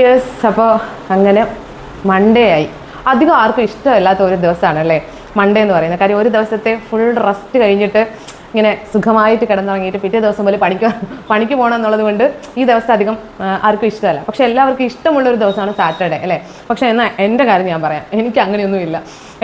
Yes. അപ്പോൾ അങ്ങനെ Monday ആയി. അധികം ആർക്കും ഇഷ്ടമല്ലാത്ത ഒരു ദിവസമാണ് അല്ലേ മൺഡേ എന്ന് പറയുന്നത്. കാര്യം ഒരു ദിവസത്തെ ഫുൾ റെസ്റ്റ് കഴിഞ്ഞിട്ട് ഇങ്ങനെ സുഖമായിട്ട് കിടന്നുറങ്ങിയിട്ട് പിറ്റേ ദിവസം പോലെ പണിക്ക് പോകണം എന്നുള്ളത് കൊണ്ട് ഈ ദിവസം അധികം ആർക്കും ഇഷ്ടമല്ല. പക്ഷെ എല്ലാവർക്കും ഇഷ്ടമുള്ളൊരു ദിവസമാണ് സാറ്റർഡേ അല്ലേ. പക്ഷെ എന്നാൽ എൻ്റെ കാര്യം ഞാൻ പറയാം, എനിക്ക് അങ്ങനെയൊന്നുമില്ല.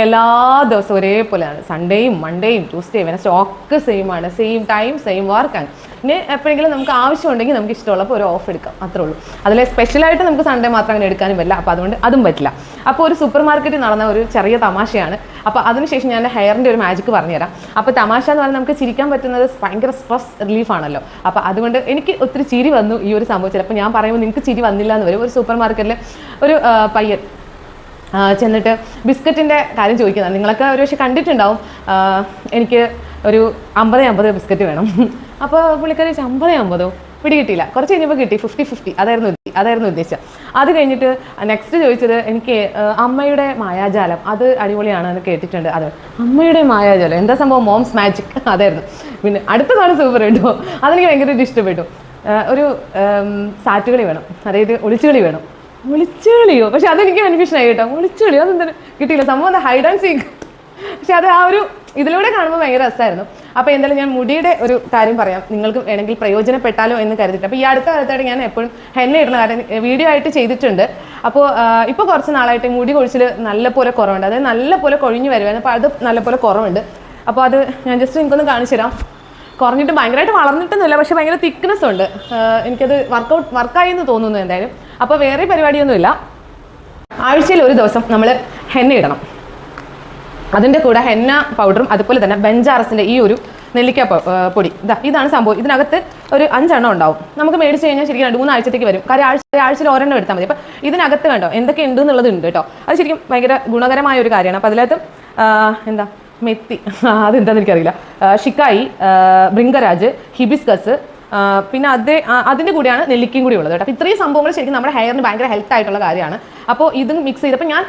എല്ലാ ദിവസവും ഒരേപോലെയാണ്. സൺഡേയും മൺഡേയും ട്യൂസ്ഡേയും വെനസ്ഡേ ഒക്കെ സെയിം ആണ്. സെയിം ടൈം സെയിം വർക്കാണ്. ഇനി എപ്പോഴെങ്കിലും നമുക്ക് ആവശ്യമുണ്ടെങ്കിൽ നമുക്ക് ഇഷ്ടമുള്ളപ്പോൾ ഒരു ഓഫ് എടുക്കാം, അത്രേ ഉള്ളൂ. അതിലെ സ്പെഷ്യലായിട്ട് നമുക്ക് സൺഡേ മാത്രം അങ്ങനെ എടുക്കാനും പറ്റില്ല. അപ്പോൾ അതുകൊണ്ട് അതും പറ്റില്ല. അപ്പോൾ ഒരു സൂപ്പർ മാർക്കറ്റിൽ നടന്ന ഒരു ചെറിയ തമാശയാണ്. അപ്പോൾ അതിനുശേഷം ഞാൻ എൻ്റെ ഹെയറിൻ്റെ ഒരു മാജിക്ക് പറഞ്ഞുതരാം. അപ്പോൾ തമാശ എന്ന് പറഞ്ഞാൽ നമുക്ക് ചിരിക്കാൻ പറ്റുന്നത് ഭയങ്കര സ്ട്രെസ് റിലീഫാണല്ലോ. അപ്പോൾ അതുകൊണ്ട് എനിക്ക് ഒത്തിരി ചിരി വന്നു ഈ ഒരു സംഭവം. ചിലപ്പോൾ ഞാൻ പറയുമ്പോൾ നിങ്ങൾക്ക് ചിരി വന്നില്ല എന്ന് വരും. ഒരു സൂപ്പർ മാർക്കറ്റിൽ ഒരു പയ്യൻ ചെന്നിട്ട് ബിസ്ക്കറ്റിൻ്റെ കാര്യം ചോദിക്കുന്നത് നിങ്ങളൊക്കെ ഒരു പക്ഷേ കണ്ടിട്ടുണ്ടാവും. എനിക്ക് ഒരു 50 ബിസ്ക്കറ്റ് വേണം. അപ്പോൾ പുള്ളിക്കാരി 50 പിടികിട്ടിയില്ല. കുറച്ച് കഴിഞ്ഞപ്പോൾ കിട്ടി 50 അതായിരുന്നു ഉദ്ദേശിച്ചത്. അത് കഴിഞ്ഞിട്ട് നെക്സ്റ്റ് ചോദിച്ചത് എനിക്ക് അമ്മയുടെ മായാജാലം അത് അടിപൊളിയാണെന്ന് കേട്ടിട്ടുണ്ട്. അത് അമ്മയുടെ മായാജാലം എന്താ സംഭവം? മോംസ് മാജിക് അതായിരുന്നു. പിന്നെ അടുത്ത നാൾ സൂപ്പർ കേട്ടോ, അതെനിക്ക് ഭയങ്കരമായിട്ട് ഇഷ്ടപ്പെട്ടു. ഒരു സാറ്റുകളി വേണം, അതായത് ഒളിച്ചുകളി വേണം. ഒളിച്ചുകളിയോ? പക്ഷെ അതെനിക്ക് കൺഫ്യൂഷനായി കേട്ടോ. ഒളിച്ചുകളിയോ അതെന്താ കിട്ടിയില്ല. സംഭവം എന്താ ഹൈഡ് ആൻഡ് സീക്ക്. പക്ഷെ അത് ആ ഒരു ഇതിലൂടെ കാണുമ്പോൾ ഭയങ്കര രസമായിരുന്നു. അപ്പോൾ എന്തായാലും ഞാൻ മുടിയുടെ ഒരു കാര്യം പറയാം, നിങ്ങൾക്ക് വേണമെങ്കിൽ പ്രയോജനപ്പെട്ടാലോ എന്ന് കരുതിയിട്ട്. അപ്പോൾ ഈ അടുത്ത കാലത്തായിട്ട് ഞാൻ എപ്പോഴും ഹെന്ന ഇടുന്ന കാര്യം വീഡിയോ ആയിട്ട് ചെയ്തിട്ടുണ്ട്. അപ്പോൾ ഇപ്പോൾ കുറച്ച് നാളായിട്ട് മുടി കൊഴിച്ചിൽ നല്ലപോലെ കുറവുണ്ട്. അതായത് നല്ലപോലെ കൊഴിഞ്ഞു വരുമായിരുന്നു. അപ്പോൾ അത് നല്ലപോലെ കുറവുണ്ട്. അപ്പോൾ അത് ഞാൻ ജസ്റ്റ് എനിക്കൊന്ന് കാണിച്ചു തരാം. കുറഞ്ഞിട്ട് ഭയങ്കരമായിട്ട് വളർന്നിട്ടൊന്നുമില്ല, പക്ഷേ ഭയങ്കര തിക്നെസ് ഉണ്ട്. എനിക്കത് വർക്കായി എന്ന് തോന്നുന്നു എന്തായാലും. അപ്പോൾ വേറെ പരിപാടിയൊന്നുമില്ല. ആഴ്ചയിൽ ഒരു ദിവസം നമ്മൾ ഹെന്ന ഇടണം. അതിൻ്റെ കൂടെ ഹെന്ന പൗഡറും അതുപോലെ തന്നെ ബെഞ്ചാറസിൻ്റെ ഈ ഒരു നെല്ലിക്ക പൊടി ഇതാണ് സംഭവം. ഇതിനകത്ത് ഒരു 5 എണ്ണം ഉണ്ടാവും. നമുക്ക് മേടിച്ച് കഴിഞ്ഞാൽ ശരിക്കും 2-3 ആഴ്ചത്തേക്ക് വരും. കാര്യം ആഴ്ചയിൽ ഒരെണ്ണം എടുത്താൽ മതി. അപ്പോൾ ഇതിനകത്ത് കണ്ടോ എന്തൊക്കെ ഉണ്ട് എന്നുള്ളത് ഉണ്ട് കേട്ടോ. അത് ശരിക്കും ഭയങ്കര ഗുണകരമായ ഒരു കാര്യമാണ്. അപ്പോൾ അതിനകത്ത് എന്താ മെത്തി, അതെന്താണെന്ന് എനിക്കറിയില്ല, ഷിക്കായി, ഭൃംഗരാജ്, ഹിബിസ്കസ്, പിന്നെ അതിൻ്റെ കൂടെയാണ് നെല്ലിക്കയും കൂടി ഉള്ളത് കേട്ടോ. അപ്പോൾ ഇത്രയും സംഭവങ്ങൾ ശരിക്കും നമ്മുടെ ഹെയറിന് ഭയങ്കര ഹെൽത്ത് ആയിട്ടുള്ള കാര്യമാണ്. അപ്പോൾ ഇതും മിക്സ് ചെയ്തപ്പോൾ ഞാൻ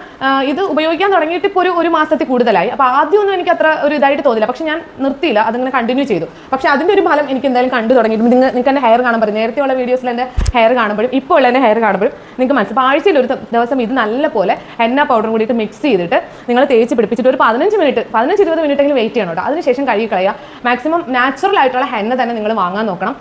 ഇത് ഉപയോഗിക്കാൻ തുടങ്ങിയിട്ട് ഇപ്പോൾ ഒരു മാസത്തിൽ കൂടുതലായി. അപ്പോൾ ആദ്യമൊന്നും എനിക്ക് അത്ര ഒരു ഇതായിട്ട് തോന്നില്ല, പക്ഷെ ഞാൻ നിർത്തിയില്ല, അതിങ്ങനെ കണ്ടിന്യൂ ചെയ്തു. പക്ഷേ അതിൻ്റെ ഒരു ഫലം എനിക്ക് എന്തായാലും കണ്ടു തുടങ്ങിയിട്ട് നിങ്ങൾക്ക് എൻ്റെ ഹെയർ കാണാൻ പറ്റും. നേരത്തെയുള്ള വീഡിയോസിൽ എൻ്റെ ഹെയർ കാണുമ്പോഴും ഇപ്പോൾ ഉള്ള എൻ്റെ ഹെയർ കാണുമ്പോഴും നിങ്ങൾക്ക് മനസ്സിലാവും. അപ്പോൾ ആഴ്ചയിൽ ഒരു ദിവസം ഇത് നല്ലപോലെ ഹെന്ന പൗഡറും കൂടിയിട്ട് മിക്സ് ചെയ്തിട്ട് നിങ്ങൾ തേച്ച് പിടിപ്പിച്ചിട്ട് ഒരു 15-20 മിനിറ്റെങ്കിലും വെയിറ്റ് ചെയ്യണം കേട്ടോ. അതിനുശേഷം കഴുകി കളയുക. മാക്സിമം നാച്ചുറൽ ആയിട്ടുള്ള ഹെന്ന തന്നെ നിങ്ങൾ വാങ്ങാൻ നോക്കണം.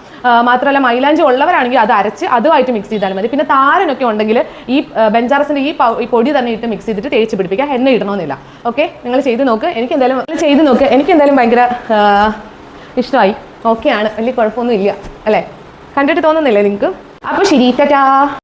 മാത്രമല്ല മൈലാഞ്ചി ഉള്ളവരാണെങ്കിൽ അത് അരച്ച് അതുമായിട്ട് മിക്സ് ചെയ്താൽ മതി. പിന്നെ താരനൊക്കെ ഉണ്ടെങ്കിൽ ഈ ബെഞ്ചാറസിൻ്റെ ഈ പൊടി തന്നെ ഇട്ട് മിക്സ് ചെയ്തിട്ട് തേച്ച് പിടിപ്പിക്കുക. ഹെന്ന ഇടണമെന്നില്ല. ഓക്കെ, നിങ്ങൾ ചെയ്ത് നോക്ക്. എനിക്ക് എന്തായാലും ഭയങ്കര ഇഷ്ടമായി. ഓക്കെയാണ്, വലിയ കുഴപ്പമൊന്നും ഇല്ല അല്ലേ? കണ്ടിട്ട് തോന്നുന്നില്ലേ നിങ്ങൾക്ക്? അപ്പോൾ ശരി, ടാറ്റാ.